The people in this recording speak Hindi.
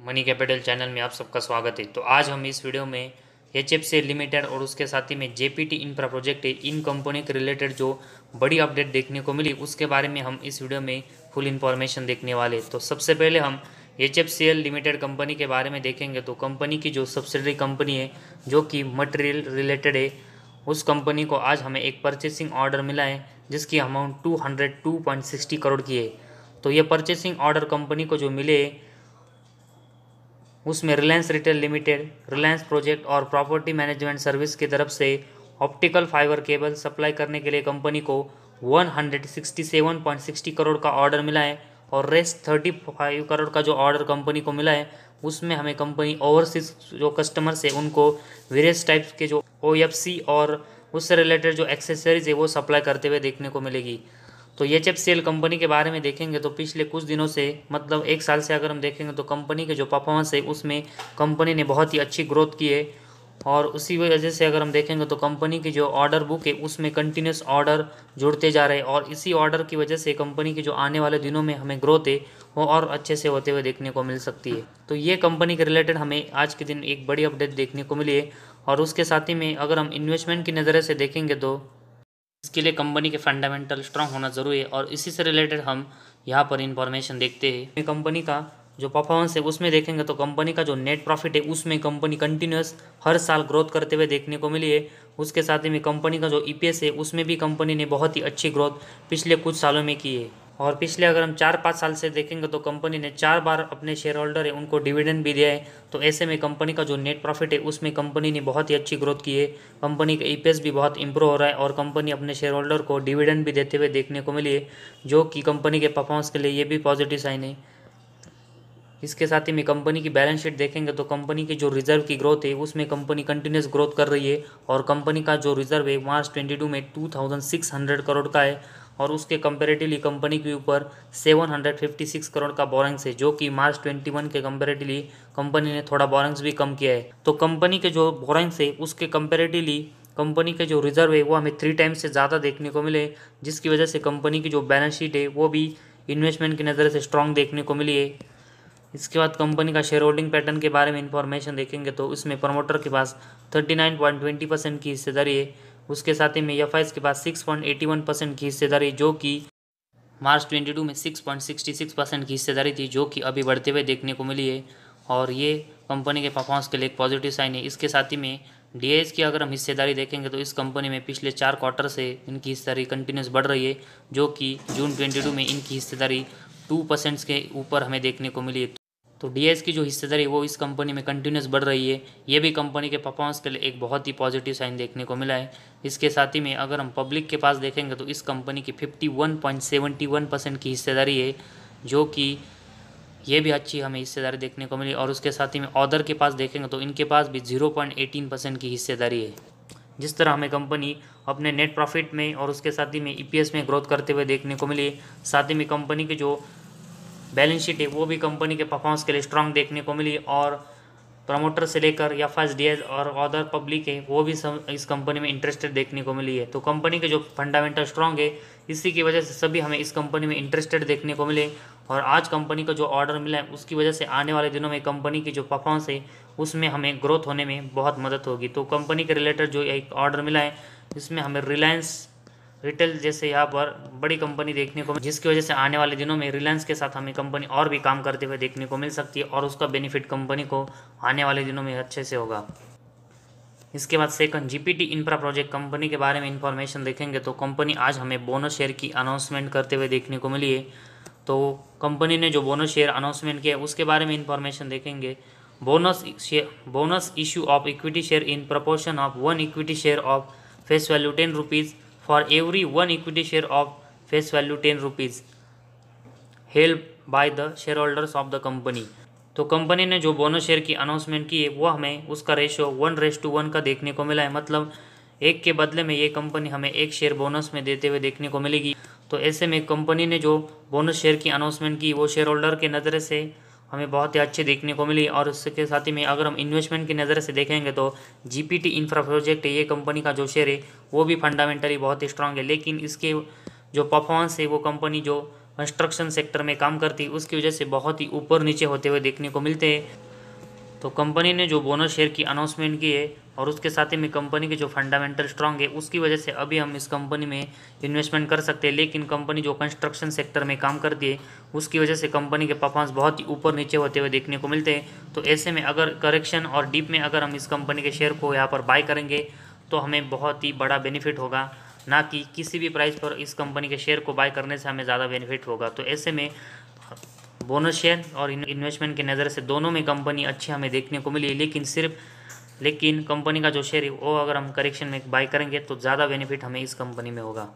मनी कैपिटल चैनल में आप सबका स्वागत है। तो आज हम इस वीडियो में HFCL लिमिटेड और उसके साथ ही में JPT इंफ्रा प्रोजेक्ट है, इन कंपनी के रिलेटेड जो बड़ी अपडेट देखने को मिली उसके बारे में हम इस वीडियो में फुल इन्फॉर्मेशन देखने वाले। तो सबसे पहले हम HFCL लिमिटेड कंपनी के बारे में देखेंगे। तो कंपनी की जो सब्सिडरी कंपनी है जो कि मटेरियल रिलेटेड है, उस कंपनी को आज हमें एक परचेसिंग ऑर्डर मिला है जिसकी अमाउंट 202.60 करोड़ की है। तो ये परचेसिंग ऑर्डर कंपनी को जो मिले उसमें Reliance retail limited, Reliance project और प्रॉपर्टी मैनेजमेंट सर्विस की तरफ से ऑप्टिकल फाइबर केबल सप्लाई करने के लिए कंपनी को 167.60 करोड़ का ऑर्डर मिला है और रेस्ट 35 करोड़ का जो ऑर्डर कंपनी को मिला है उसमें हमें कंपनी ओवरसीज जो कस्टमर्स है उनको वेरियस टाइप्स के जो OFC और उससे रिलेटेड जो एक्सेसरीज है वो सप्लाई करते हुए देखने को मिलेगी। तो HFCL कंपनी के बारे में देखेंगे तो पिछले कुछ दिनों से मतलब एक साल से अगर हम देखेंगे तो कंपनी के जो परफॉर्मेंस है उसमें कंपनी ने बहुत ही अच्छी ग्रोथ की है। और उसी वजह से अगर हम देखेंगे तो कंपनी की जो ऑर्डर बुक है उसमें कंटिन्यूस ऑर्डर जुड़ते जा रहे हैं और इसी ऑर्डर की वजह से कंपनी की जो आने वाले दिनों में हमें ग्रोथ है वो और अच्छे से होते हुए देखने को मिल सकती है। तो ये कंपनी के रिलेटेड हमें आज के दिन एक बड़ी अपडेट देखने को मिली है। और उसके साथ ही में अगर हम इन्वेस्टमेंट की नज़र से देखेंगे तो इसके लिए कंपनी के फंडामेंटल स्ट्रांग होना ज़रूरी है और इसी से रिलेटेड हम यहाँ पर इंफॉर्मेशन देखते हैं। कंपनी का जो परफॉर्मेंस है उसमें देखेंगे तो कंपनी का जो नेट प्रॉफिट है उसमें कंपनी कंटिन्यूस हर साल ग्रोथ करते हुए देखने को मिली है। उसके साथ ही में कंपनी का जो EPS है उसमें भी कंपनी ने बहुत ही अच्छी ग्रोथ पिछले कुछ सालों में की है। और पिछले अगर हम 4-5 साल से देखेंगे तो कंपनी ने 4 बार अपने शेयर होल्डर है उनको डिविडेंड भी दिया है। तो ऐसे में कंपनी का जो नेट प्रॉफिट है उसमें कंपनी ने बहुत ही अच्छी ग्रोथ की है। कंपनी का EPS भी बहुत इंप्रूव हो रहा है और कंपनी अपने शेयर होल्डर को डिविडेंड भी देते हुए देखने को मिली है, जो कि कंपनी के परफॉर्मेंस के लिए ये भी पॉजिटिव साइन है। इसके साथ ही में कंपनी की बैलेंस शीट देखेंगे तो कंपनी की जो रिजर्व की ग्रोथ है उसमें कंपनी कंटिन्यूस ग्रोथ कर रही है और कंपनी का जो रिजर्व है मार्च 22 में 2600 करोड़ का है और उसके कंपेरेटिवली कंपनी के ऊपर 756 करोड़ का बोरिंग्स है, जो कि मार्च 21 के कंपेरेटिवली कंपनी ने थोड़ा बोरिंग्स भी कम किया है। तो कंपनी के जो बोरिंग्स है उसके कंपेरेटिवली कंपनी के जो रिजर्व है वो हमें 3 टाइम्स से ज़्यादा देखने को मिले, जिसकी वजह से कंपनी की जो बैलेंस शीट है वो भी इन्वेस्टमेंट की नज़र से स्ट्रॉन्ग देखने को मिली है। इसके बाद कंपनी का शेयर होल्डिंग पैटर्न के बारे में इंफॉर्मेशन देखेंगे तो उसमें प्रमोटर के पास 39.20% की हिस्सेदारी है। उसके साथ ही में FIs के पास 6.81% की हिस्सेदारी, जो कि मार्च 22 में 6.66% की हिस्सेदारी थी, जो कि अभी बढ़ते हुए देखने को मिली है और ये कंपनी के परफॉर्मेंस के लिए एक पॉजिटिव साइन है। इसके साथ ही में DIS की अगर हम हिस्सेदारी देखेंगे तो इस कंपनी में पिछले 4 क्वार्टर से इनकी हिस्सेदारी कंटिन्यूस बढ़ रही है, जो कि जून 22 में इनकी हिस्सेदारी 2% के ऊपर हमें देखने को मिली है। तो DIS की जो हिस्सेदारी वो इस कंपनी में कंटिन्यूस बढ़ रही है, ये भी कंपनी के परफॉर्मेंस के लिए एक बहुत ही पॉजिटिव साइन देखने को मिला है। इसके साथ ही में अगर हम पब्लिक के पास देखेंगे तो इस कंपनी की 51.71% की हिस्सेदारी है, जो कि ये भी अच्छी हमें हिस्सेदारी देखने को मिली। और उसके साथ ही में अदर के पास देखेंगे तो इनके पास भी 0.18% की हिस्सेदारी है। जिस तरह हमें कंपनी अपने नेट प्रॉफिट में और उसके साथ ही में EPS में ग्रोथ करते हुए देखने को मिली, साथ ही में कंपनी की जो बैलेंस शीट है वो भी कंपनी के परफॉर्मेंस के लिए स्ट्रांग देखने को मिली और प्रमोटर से लेकर या फर्स्ट DIS और अदर पब्लिक है वो भी इस कंपनी में इंटरेस्टेड देखने को मिली है। तो कंपनी के जो फंडामेंटल स्ट्रांग है इसी की वजह से सभी हमें इस कंपनी में इंटरेस्टेड देखने को मिले और आज कंपनी का जो ऑर्डर मिला है उसकी वजह से आने वाले दिनों में कंपनी की जो परफॉर्मेंस है उसमें हमें ग्रोथ होने में बहुत मदद होगी। तो कंपनी के रिलेटेड जो एक ऑर्डर मिला है इसमें हमें रिलायंस रिटेल जैसे यहाँ पर बड़ी कंपनी देखने को, जिसकी वजह से आने वाले दिनों में रिलायंस के साथ हमें कंपनी और भी काम करते हुए देखने को मिल सकती है और उसका बेनिफिट कंपनी को आने वाले दिनों में अच्छे से होगा। इसके बाद second JPT infra project company के बारे में इंफॉर्मेशन देखेंगे तो कंपनी आज हमें बोनस शेयर की अनाउंसमेंट करते हुए देखने को मिली है। तो कंपनी ने जो बोनस शेयर अनाउंसमेंट किया उसके बारे में इंफॉर्मेशन देखेंगे। Bonus issue of equity share in proportion of 1 equity share of face value 10 rupees for every 1 equity share of face value 10 rupees held by the shareholders of the company। तो कंपनी ने जो बोनस शेयर की अनाउंसमेंट की है वो हमें उसका रेशो 1:1 का देखने को मिला है, मतलब एक के बदले में ये कंपनी हमें एक शेयर बोनस में देते हुए देखने को मिलेगी। तो ऐसे में कंपनी ने जो बोनस शेयर की अनाउंसमेंट की वो शेयर होल्डर के नज़र से हमें बहुत ही अच्छी देखने को मिली। और उसके साथ ही में अगर हम इन्वेस्टमेंट की नज़र से देखेंगे तो JPT इंफ्रा प्रोजेक्ट है, ये कंपनी का जो शेयर है वो भी फंडामेंटली बहुत ही स्ट्रांग है, लेकिन इसके जो परफॉर्मेंस है वो कंपनी जो कंस्ट्रक्शन सेक्टर में काम करती है उसकी वजह से बहुत ही ऊपर नीचे होते हुए देखने को मिलते हैं। तो कंपनी ने जो बोनस शेयर की अनाउंसमेंट की है और उसके साथ ही में कंपनी के जो फंडामेंटल स्ट्रांग है उसकी वजह से अभी हम इस कंपनी में इन्वेस्टमेंट कर सकते हैं। लेकिन कंपनी जो कंस्ट्रक्शन सेक्टर में काम करती है उसकी वजह से कंपनी के परफॉर्मेंस बहुत ही ऊपर नीचे होते हुए देखने को मिलते हैं। तो ऐसे में अगर करेक्शन और डीप में अगर हम इस कंपनी के शेयर को यहाँ पर बाय करेंगे तो हमें बहुत ही बड़ा बेनिफिट होगा, ना कि किसी भी प्राइस पर इस कंपनी के शेयर को बाय करने से हमें ज़्यादा बेनिफिट होगा। तो ऐसे में बोनस शेयर और इन्वेस्टमेंट की नज़र से दोनों में कंपनी अच्छी हमें देखने को मिली, लेकिन कंपनी का जो शेयर है वो अगर हम करेक्शन में बाय करेंगे तो ज़्यादा बेनिफिट हमें इस कंपनी में होगा।